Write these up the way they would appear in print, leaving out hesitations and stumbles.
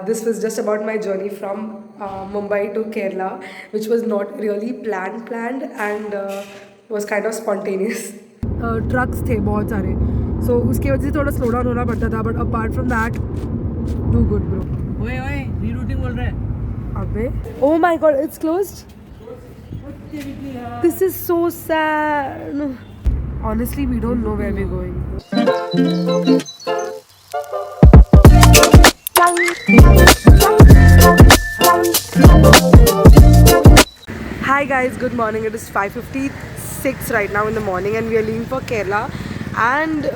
This was just about my journey from Mumbai to Kerala, which was not really planned and was kind of spontaneous. Trucks थे बहुत सारे, so उसके वजह से थोड़ा slow down होना पड़ता था, but apart from that, too good bro. ओए रीरूटिंग बोल रहा है। अबे, oh my god, it's closed. This is so sad. Honestly, we don't know where we're going. Hi guys, good morning. It is 5:56 right now in the morning and we are leaving for Kerala, and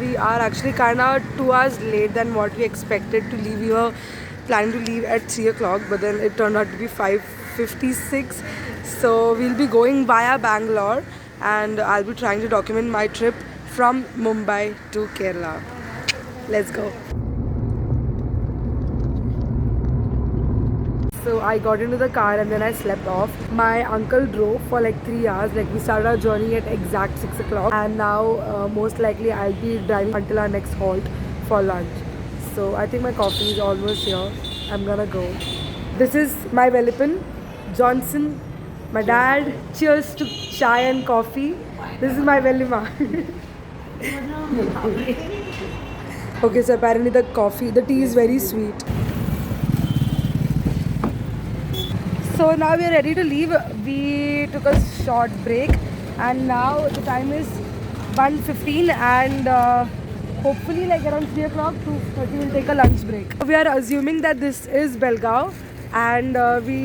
we are actually kind of 2 hours late than what we expected to leave. We were planning to leave at 3 o'clock, but then it turned out to be 5:56. So we'll be going via Bangalore and I'll be trying to document my trip from Mumbai to Kerala. Let's go. So I got into the car and then I slept off. My uncle drove for like 3 hours. Like we started our journey at exact 6 o'clock, and now most likely I'll be driving until our next halt for lunch. So I think my coffee is almost here. I'm gonna go. This is my Wellipin, Johnson, my dad. Cheers to chai and coffee. This is my Wellima. Okay, so apparently the tea is very sweet. So now we are ready to leave. We took a short break and now the time is 1:15 and hopefully like around 3 o'clock, 2:30 we'll take a lunch break. We are assuming that this is Belgaum and we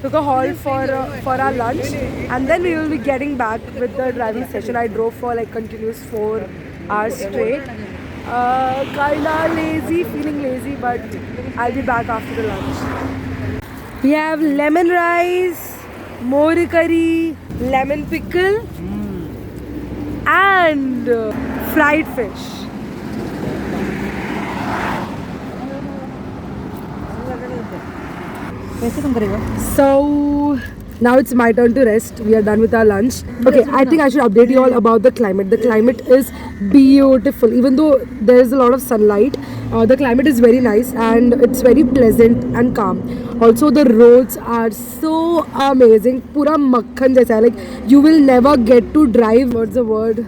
took a halt for our lunch and then we will be getting back with the driving session. I drove for like continuous 4 hours straight. Kinda lazy, feeling lazy, but I'll be back after the lunch. We have lemon rice, more curry, lemon pickle, and fried fish. So now it's my turn to rest. We are done with our lunch. Okay, I think I should update you all about the climate. The climate is beautiful. Even though there is a lot of sunlight, the climate is very nice and it's very pleasant and calm. Also, the roads are so amazing. Pura makhan jaisa hai. Like you will never get to drive. What's the word?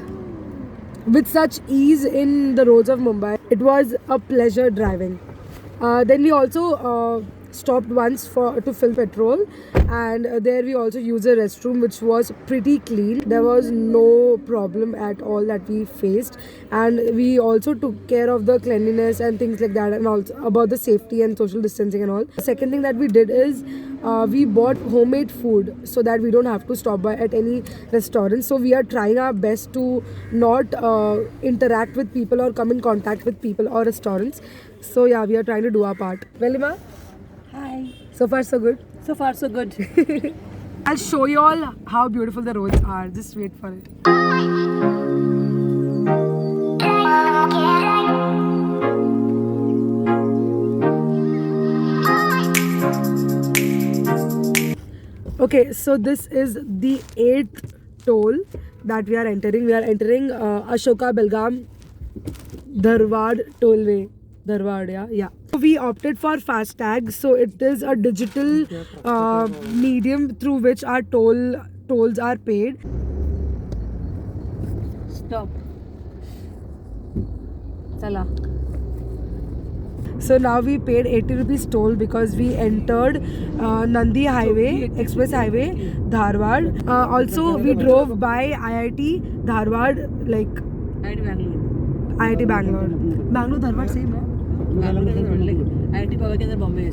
With such ease in the roads of Mumbai. It was a pleasure driving. Then we also stopped once to fill petrol, and there we also used a restroom which was pretty clean. There was no problem at all that we faced, and we also took care of the cleanliness and things like that, and also about the safety and social distancing and all. The second thing that we did is we bought homemade food so that we don't have to stop by at any restaurant. So we are trying our best to not interact with people or come in contact with people or restaurants. So yeah, we are trying to do our part. Welima? Hi. So far so good? So far so good. I'll show you all how beautiful the roads are. Just wait for it. Okay, so this is the 8th toll that we are entering. We are entering Ashoka Belgaum Dharwad tollway. Dharwad, yeah. So we opted for FASTag, so it is a digital medium through which our tolls are paid. Stop. Chala. So now we paid 80 rupees toll because we entered Nandi Highway, Express Highway, Dharwad. Also we drove by IIT Dharwad, like IIT Bangalore. Bangalore Dharwad same hai? IIT Power के अंदर बॉम्बे है.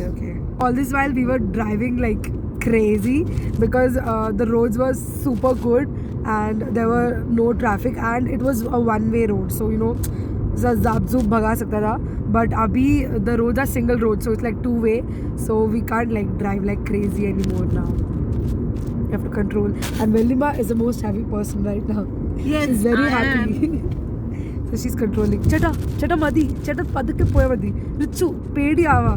Okay. All this while we were driving like crazy because the roads were super good and there were no traffic and it was a one-way road. So you know, zap-zoop bhaga sakta tha. But abhi the roads are single roads, so it's like two-way. So we can't like drive like crazy anymore now. You have to control. And Velima is the most happy person right now. Yes, she's very I happy. So she's controlling. Chata madi. Chata padukke poya madi. Richu, pedi ava.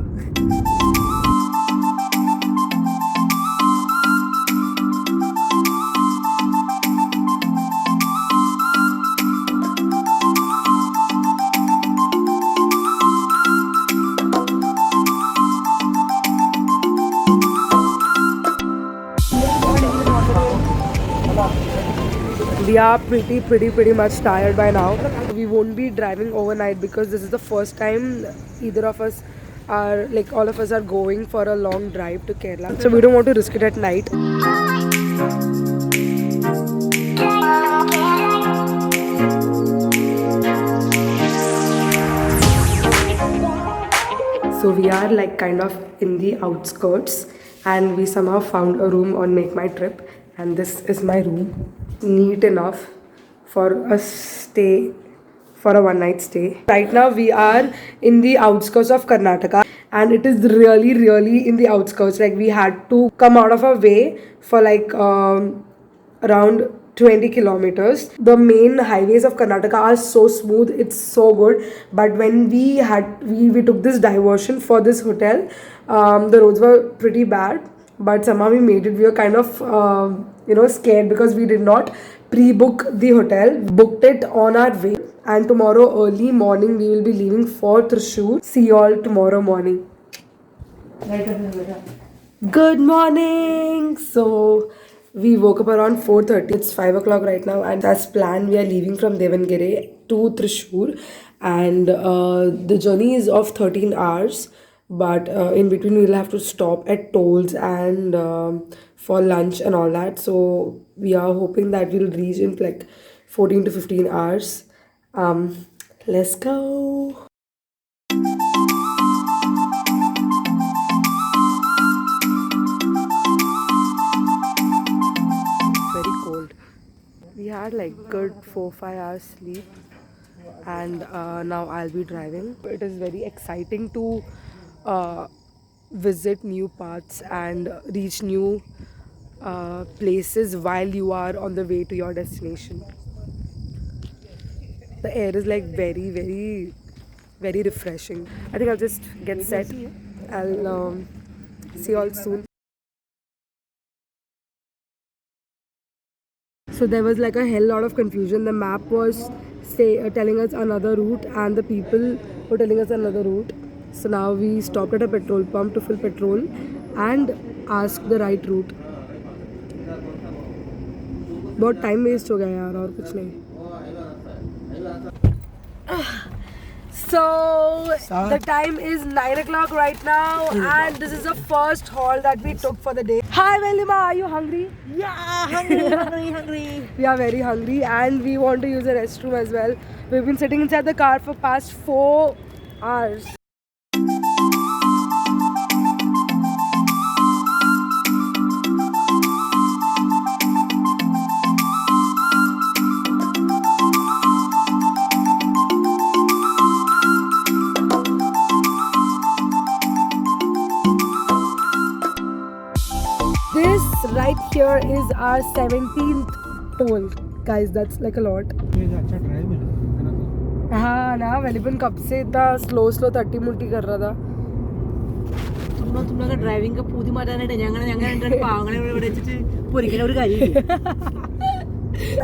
we are pretty much tired by now. We won't be driving overnight because this is the first time either of us are, like, all of us are going for a long drive to Kerala. So we don't want to risk it at night. So we are like kind of in the outskirts, and we somehow found a room on Make My Trip, and this is my room, neat enough for a stay, for a one night stay. Right now we are in the outskirts of Karnataka, and it is really in the outskirts. Like, we had to come out of our way for like around 20 kilometers. The main highways of Karnataka are so smooth, it's so good. But when we took this diversion for this hotel, the roads were pretty bad, but somehow we made it. We were kind of scared because we did not pre-book the hotel, booked it on our way, and tomorrow early morning we will be leaving for Thrissur. See you all tomorrow morning. Good morning. So we woke up around 4:30. It's 5 o'clock right now, and as planned, we are leaving from Davangere to Thrissur, and the journey is of 13 hours. But in between, we'll have to stop at tolls and for lunch and all that. So we are hoping that we'll reach in like 14 to 15 hours. Let's go. We had like good 4-5 hours sleep, and now I'll be driving. It is very exciting to visit new paths and reach new places while you are on the way to your destination. The air is like very refreshing. I think I'll just get set. I'll see you all soon. So there was like a hell lot of confusion. The map was telling us another route, and the people were telling us another route. So now we stopped at a petrol pump to fill petrol and ask the right route. बहुत time waste हो गया यार, और कुछ नहीं. So the time is 9 o'clock right now, and this is the first haul that we took for the day. Hi Velima, are you hungry? Yeah, hungry. We are very hungry, and we want to use the restroom as well. We've been sitting inside the car for past 4 hours. This right here is our 17th toll. Guys, that's like a lot. हाँ ना, वेलिपन कब से इतना slow 30 कर रहा था. तुम लोग ड्राइविंग का पूरी माറ്റാനായിട്ട് ഞങ്ങൾ പാവങ്ങളെ ഇവിടെ വെച്ചിട്ട് പൊരിക്കുന്ന ഒരു കാര്യമില്ല.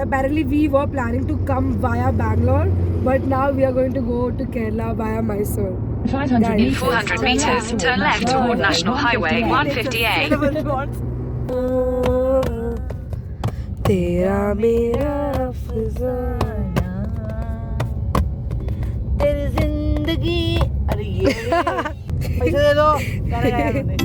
Apparently we were planning to come via Bangalore, but now we are going to go to Kerala via Mysore. 400 meters, turn left toward National Highway 158. तेरा मेरा अफसाना, तेरी जिंदगी. अरे ये पैसे दे दो, गाना गाया मैंने.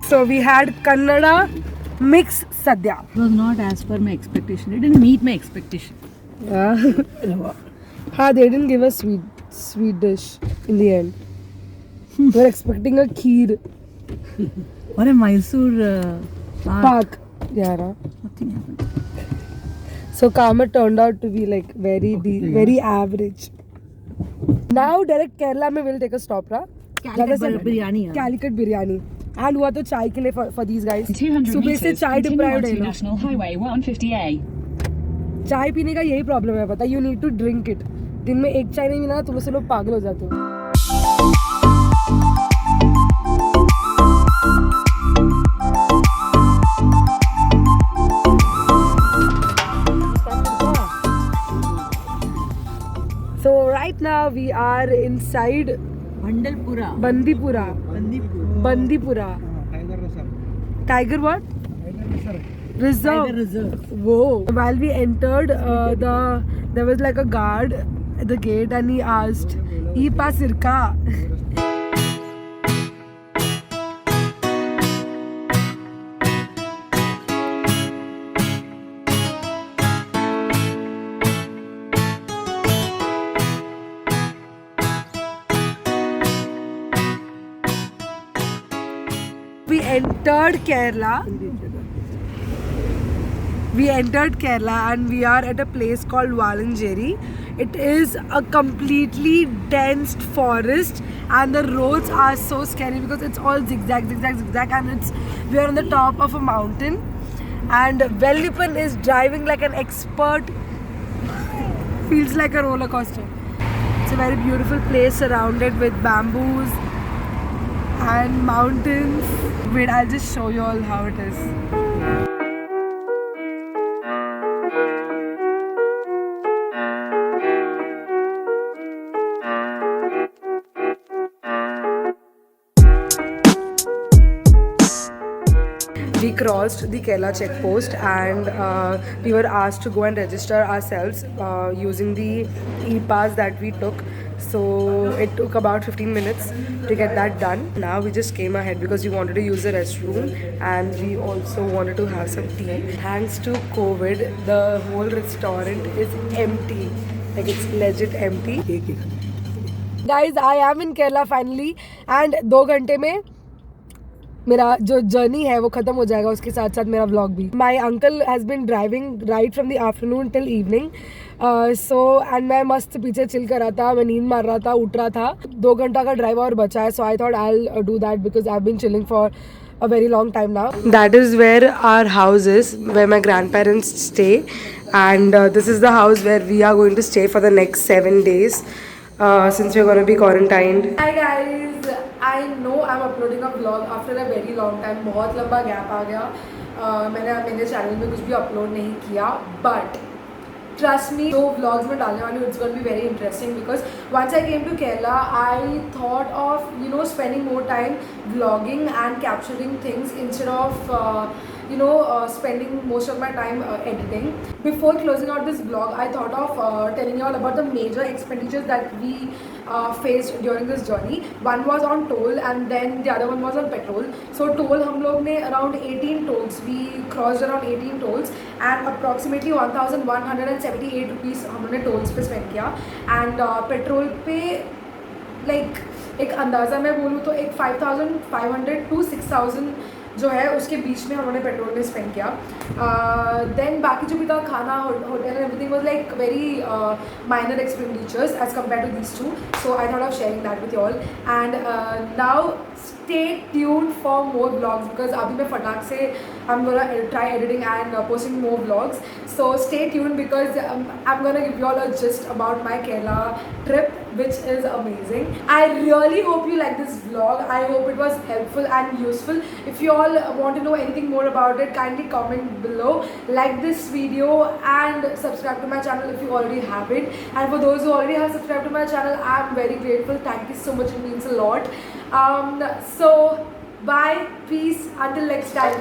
So we had Kannada mix sadhya. It was not as per my expectation. It didn't meet my expectation. They didn't give us sweet dish in the end. We were expecting a kheer. Or a Mysore Pak. Yeah. Nothing happened. So Kama turned out to be like very average. Now direct Kerala mein we'll take a stop, right? Calicut biryani. And हुआ तो चाय के लिए for these guys. 200 सुबह से meters, चाय continue deprived onto है लोग. National Highway 158. चाय पीने का यही प्रॉब्लम है, पता. You need to drink it. दिन में एक चाय नहीं पीना तुम से लोग पागल हो जाते हो. So right now we are inside भंडलपुरा Bandipura. Bandipura. Tiger what? Reserve. Reserve Whoa. While we entered, there was like a guard at the gate and he asked, "Ipa sirka." We entered Kerala. We entered Kerala and we are at a place called Valanjeri. It is a completely dense forest and the roads are so scary because it's all zigzag, zigzag, zigzag, and we are on the top of a mountain. And Vellipan is driving like an expert. Feels like a roller coaster. It's a very beautiful place surrounded with bamboos and mountains. Wait, I'll just show you all how it is. We crossed the Kerala checkpost and we were asked to go and register ourselves using the e-pass that we took. So it took about 15 minutes to get that done. Now we just came ahead because we wanted to use the restroom and we also wanted to have some tea. Thanks to COVID, the whole restaurant is empty. Like it's legit empty. Guys, I am in Kerala finally and 2 घंटे में मेरा जो journey है वो खत्म हो जाएगा, उसके साथ साथ मेरा व्लॉग भी. My uncle has been driving right from the afternoon till evening. So and मैं मस्त पीछे चिल कर रहा था, मैं नींद मार रहा था, उठ रहा था. 2 घंटा का ड्राइव और बचा है. So I thought I will do that because I have been chilling for a very long time now. That is where our house is, where my grandparents stay, and this is the house where we are going to stay for the next 7 days since we're going to be quarantined. Hi guys, I know I'm uploading a vlog after a very long time. बहुत लंबा gap आ गया. मैंने मेरे channel में कुछ भी upload नहीं किया, but trust me, जो vlogs में डालने वाली हूँ, it's going to be very interesting because once I came to Kerala, I thought of spending more time vlogging and capturing things instead of spending most of my time editing. Before closing out this vlog, I thought of telling you all about the major expenditures that we faced during this journey. One was on toll and then the other one was on petrol. So toll हम लोग ने around 18 tolls, we crossed around 18 tolls and approximately 1178 rupees हमने tolls पे spend किया. And petrol पे like एक अंदाज़ा मैं बोलूँ तो एक 5,500 to 6,000 जो है उसके बीच में हमने पेट्रोल में स्पेंड किया. देन बाकी जो भी था खाना, hotel and everything was like very minor expenditures as compare to this too. So I thought of sharing that with you all. And now stay tuned for more vlogs because अभी मैं फटाक से I'm gonna try editing and posting more vlogs. So stay tuned because I'm gonna give you all a gist about my Kerala trip, which is amazing. I really hope you like this vlog. I hope it was helpful and useful. If you all want to know anything more about it, kindly comment below, like this video and subscribe to my channel if you already haven't. And for those who already have subscribed to my channel, I'm very grateful. Thank you so much, it means a lot. So bye, peace, until next time.